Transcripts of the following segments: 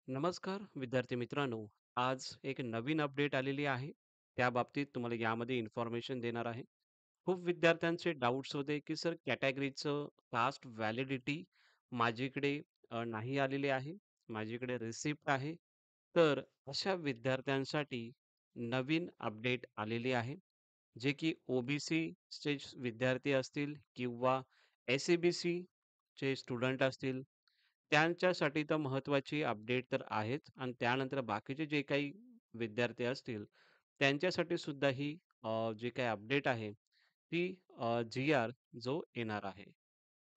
नमस्कार विद्यार्थी मित्रांनो. आज एक नवीन अपडेट आलेली आहे. त्या बाबतीत तुम्हाला यामध्ये इन्फॉर्मेशन देणार आहे. खूप विद्यार्थ्यांचे डाउट्स होते, की सर कॅटेगरीचं कास्ट व्हॅलिडिटी माझ्याकडे नाही आलेली आहे. माझ्याकडे रिसिप्ट आहे. तर अशा विद्यार्थ्यांसाठी नवीन अपडेट आलेली आहे. जे की चे विद्यार्थी असतील किंवा एस-सी-बी-सीचे स्टुडंट असतील त्यांच्यासाठी तर महत्त्वाची अपडेट तर आहेच आणि त्यानंतर बाकीचे जे काही विद्यार्थी असतील, त्यांच्यासाठी सुद्धा ही जी काही अपडेट आहे, ती जी-आर जो येणार आहे.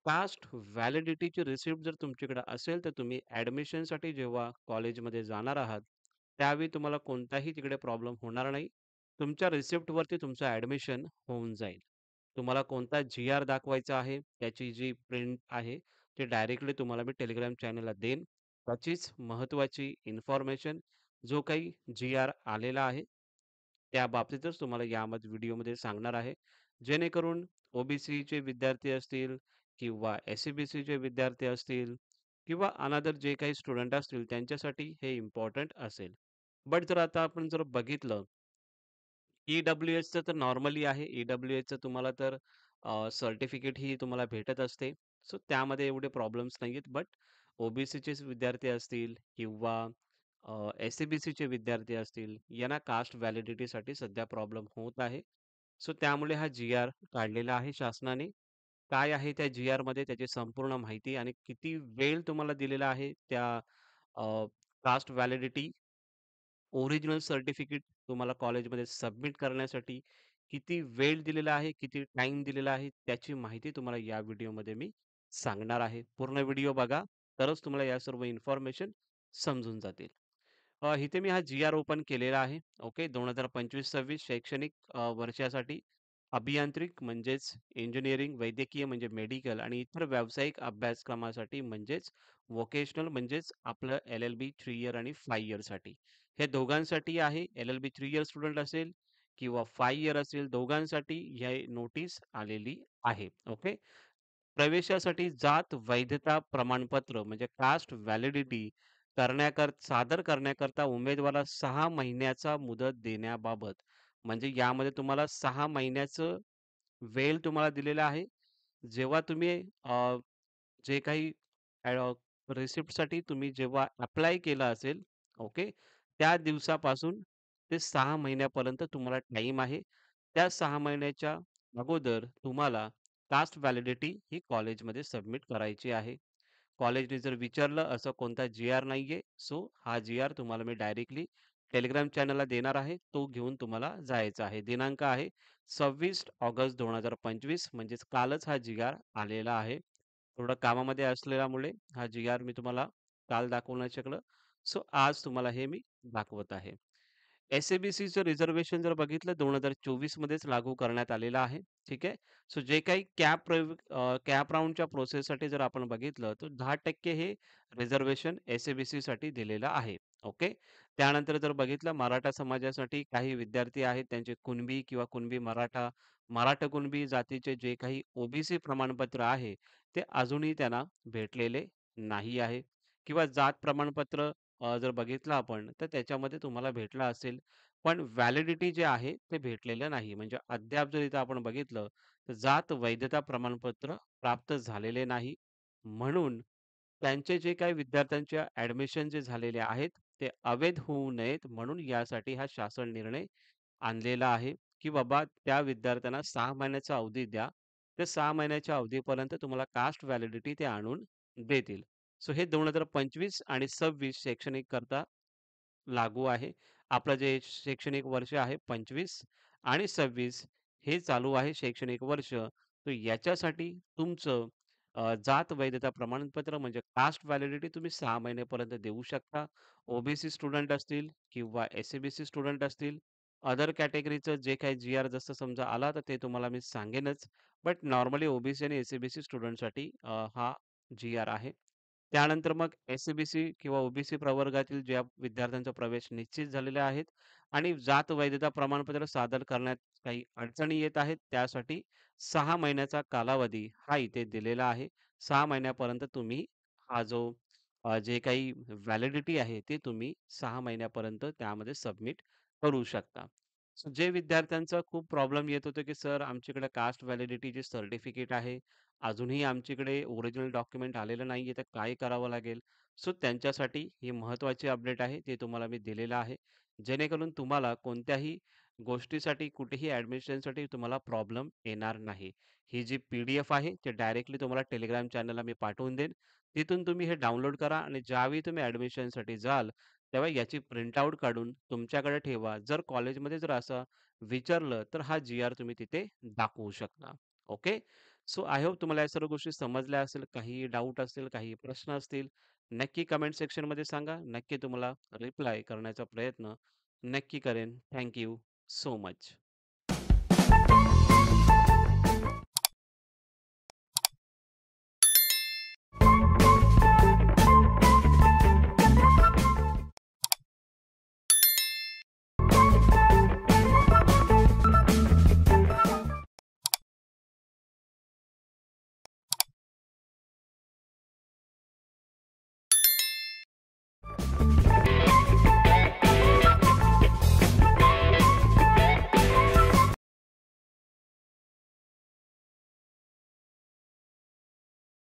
कास्ट व्हॅलिडिटीची रिसिप्ट जर तुमच्याकडे असेल, तर तुम्ही ॲडमिशनसाठी जेव्हा कॉलेजमध्ये जाणार आहात, त्यावेळी तुम्हाला कोणताही तिकडे प्रॉब्लेम होणार नाही. तुमच्या रिसिप्टवरती तुमचं ॲडमिशन होऊन जाईल. तुम्हाला कोणता जी-आर दाखवायचा आहे, त्याची जी प्रिंट आहे, ते डायरेक्टली तुम्हाला मी Telegram चॅनलला देईन. त्याचीच महत्त्वाची इन्फॉर्मेशन जो काही जी-आर आलेला आहे, त्या बाबतीतच तुम्हाला यामध्ये व्हिडिओमध्ये सांगणार आहे. जेणेकरून ओ-बी-सीचे विद्यार्थी असतील किंवा एस-सी-बी-सीचे विद्यार्थी असतील किंवा अनदर जे काही स्टुडंट असतील त्यांच्यासाठी हे इम्पोर्टंट असेल. बट जर आता आपण जर बघितलं ई-डब्ल्यू-एसचं तर नॉर्मली आहे. ई-डब्ल्यू-एसचं तुम्हाला तर सर्टिफिकेट ही तुम्हाला भेटत असते. सो त्यामध्ये एवढे प्रॉब्लेम्स नाहीयेत. बट ओ-बी-सीचेच विद्यार्थी असतील किंवा एस-सी-बी-सीचे विद्यार्थी असतील, यांना कास्ट व्हॅलिडिटीसाठी सध्या प्रॉब्लेम होत आहे. सो त्यामुळे हा जी-आर काढलेला आहे शासनाने. काय आहे त्या जी-आरमध्ये त्याची संपूर्ण माहिती आणि किती वेळ तुम्हाला दिलेला आहे त्या कास्ट व्हॅलिडिटी ओरिजिनल सर्टिफिकेट तुम्हाला कॉलेजमध्ये सबमिट करण्यासाठी किती वेळ दिलेला आहे, किती टाईम दिलेला आहे, त्याची माहिती तुम्हाला या व्हिडिओमध्ये मी सांगणार आहे. पूर्ण व्हिडिओ बघा, तरच तुम्हाला या सर्व इन्फॉर्मेशन समजून जातील. इथे मी हा जी-आर ओपन केलेला आहे. ओके. 2025-26 शैक्षणिक वर्षासाठी अभियांत्रिक म्हणजेच इंजिनिअरिंग, वैद्यकीय म्हणजे मेडिकल आणि इतर व्यावसायिक अभ्यासक्रमासाठी म्हणजेच व्होकेशनल म्हणजेच आपलं एल-एल-बी 3 इयर आणि 5 इयरसाठी. हे दोघांसाठी आहे. एल-एल-बी 3 इयर स्टुडंट असेल किंवा 5 इयर असेल, दोघांसाठी ही नोटीस आलेली आहे. ओके. प्रवेशासाठी जात वैधता प्रमाणपत्र म्हणजे कास्ट व्हॅलिडिटी सादर करण्याकरता उमेदवाराला 6 महिन्याचा मुदत देण्याबाबत. म्हणजे यामध्ये तुम्हाला 6 महिन्याचं वेळ तुम्हाला दिलेला आहे. जेव्हा तुम्ही जे काही रिसिप्टसाठी तुम्ही जेव्हा अप्लाय केलं असेल, ओके. त्या दिवसापासून ते 6 महिन्यापर्यंत तुम्हाला टाईम आहे. त्या 6 महिन्याच्या अगोदर तुम्हाला कास्ट व्हॅलिडिटी ही कॉलेजमध्ये सबमिट करायची आहे. कॉलेजने जर विचारलं असं कोणता जी-आर नाहीये. सो हा जी-आर तुम्हाला मी डायरेक्टली Telegram चॅनलला देणार आहे. तो घेऊन तुम्हाला जायचं आहे. दिनांक आहे 26 ऑगस्ट 2025 म्हणजेच कालच हा जी-आर आलेला आहे. थोडं कामामध्ये असलेल्यामुळे हा जी-आर मी तुम्हाला काल दाखवू नाही शकलं. सो आज तुम्हाला हे मी दाखवत आहे. एस-ए-बी-सीचं रिझर्व्हेशन जर बघितलं 2024 मध्येच लागू करण्यात आलेलं आहे. ठीक आहे. सो जे काही कॅप राउंडच्या प्रोसेससाठी जर आपण बघितलं, तर 10% हे रिझर्व्हेशन एस-ए-बी-सीसाठी दिलेलं आहे. ओके. त्यानंतर जर बघितलं मराठा समाजासाठी काही विद्यार्थी आहेत, त्यांचे कुणबी किंवा कुणबी मराठा, मराठा कुणबी जातीचे जे काही ओ-बी-सी प्रमाणपत्र आहे, ते अजूनही त्यांना भेटलेले नाही आहे किंवा जात प्रमाणपत्र जर बघितलं आपण, तर त्याच्यामध्ये तुम्हाला भेटलं असेल. पण व्हॅलिडिटी जे आहे ते भेटलेलं नाही. म्हणजे अद्याप जर इथं आपण बघितलं, तर जात वैधता प्रमाणपत्र प्राप्त झालेले नाही. म्हणून त्यांचे जे काही विद्यार्थ्यांचे ॲडमिशन जे झालेले आहेत, ते अवैध होऊ नयेत म्हणून यासाठी हा शासन निर्णय आणलेला आहे, की बाबा त्या विद्यार्थ्यांना 6 महिन्याचा अवधी द्या. त्या 6 महिन्याच्या अवधीपर्यंत तुम्हाला कास्ट व्हॅलिडिटी ते आणून देतील. सो हे 2025 आणि 26 शैक्षणिक करता लागू आहे. आपलं जे शैक्षणिक वर्ष आहे 25 आणि 26 हे चालू आहे शैक्षणिक वर्ष. तर याच्यासाठी तुमचं जात वैधता प्रमाणपत्र म्हणजे कास्ट व्हॅलिडिटी तुम्ही 6 महिनेपर्यंत देऊ शकता. ओ-बी-सी स्टुडंट असतील किंवा एस-सी-बी-सी स्टुडंट असतील. अदर कॅटेगरीचं जे काही जी-आर जसं समजा आला तर ते तुम्हाला मी सांगेनच. बट नॉर्मली ओ-बी-सी आणि एस-सी-बी-सी स्टुडंटसाठी हा जी-आर आहे. त्यानंतर मग एस-सी-बी-सी किंवा ओ-बी-सी प्रवर्गातील ज्या विद्यार्थ्यांचा प्रवेश निश्चित झालेले आहेत आणि जात वैधता प्रमाणपत्र सादर करण्यात काही अडचणी येत आहेत, त्यासाठी 6 महिन्याचा कालावधी हा इथे दिलेला आहे. 6 महिन्यापर्यंत तुम्ही हा जो जे काही व्हॅलिडिटी आहे ते तुम्ही 6 महिन्यापर्यंत त्यामध्ये सबमिट करू शकता. सो जे विद्यार्थ्यांचा खूप प्रॉब्लेम येत होता, की सर आमच्याकडे कास्ट व्हॅलिडिटीचे सर्टिफिकेट आहे. अजूनही आमच्याकडे ओरिजिनल डॉक्युमेंट आलेलं नाहीये, तर काय करावं लागेल? सो त्यांच्यासाठी ही महत्त्वाची अपडेट आहे. ते तुम्हाला मी दिलेलं आहे. जेणेकरून तुम्हाला कोणत्याही गोष्टीसाठी, कुठेही ॲडमिशनसाठी तुम्हाला प्रॉब्लेम येणार नाही. ही जी पी-डी-एफ आहे, ते डायरेक्टली तुम्हाला Telegram चॅनलला मी पाठवून देईन. तिथून तुम्ही हे डाउनलोड करा आणि ज्यावेळी तुम्ही ॲडमिशनसाठी जाल, तेव्हा याची प्रिंटआउट काढून तुमच्याकडे ठेवा. जर कॉलेजमध्ये जर असं विचारलं, तर हा जी-आर तुम्ही तिथे दाखवू शकता. ओके. सो आय होप तुम्हाला या सर्व गोष्टी समजल्या असेल. काही डाऊट असेल, काही प्रश्न असतील, नक्की कमेंट सेक्शनमध्ये सांगा. नक्की तुम्हाला रिप्लाय करण्याचा प्रयत्न नक्की करेन. Thank so much.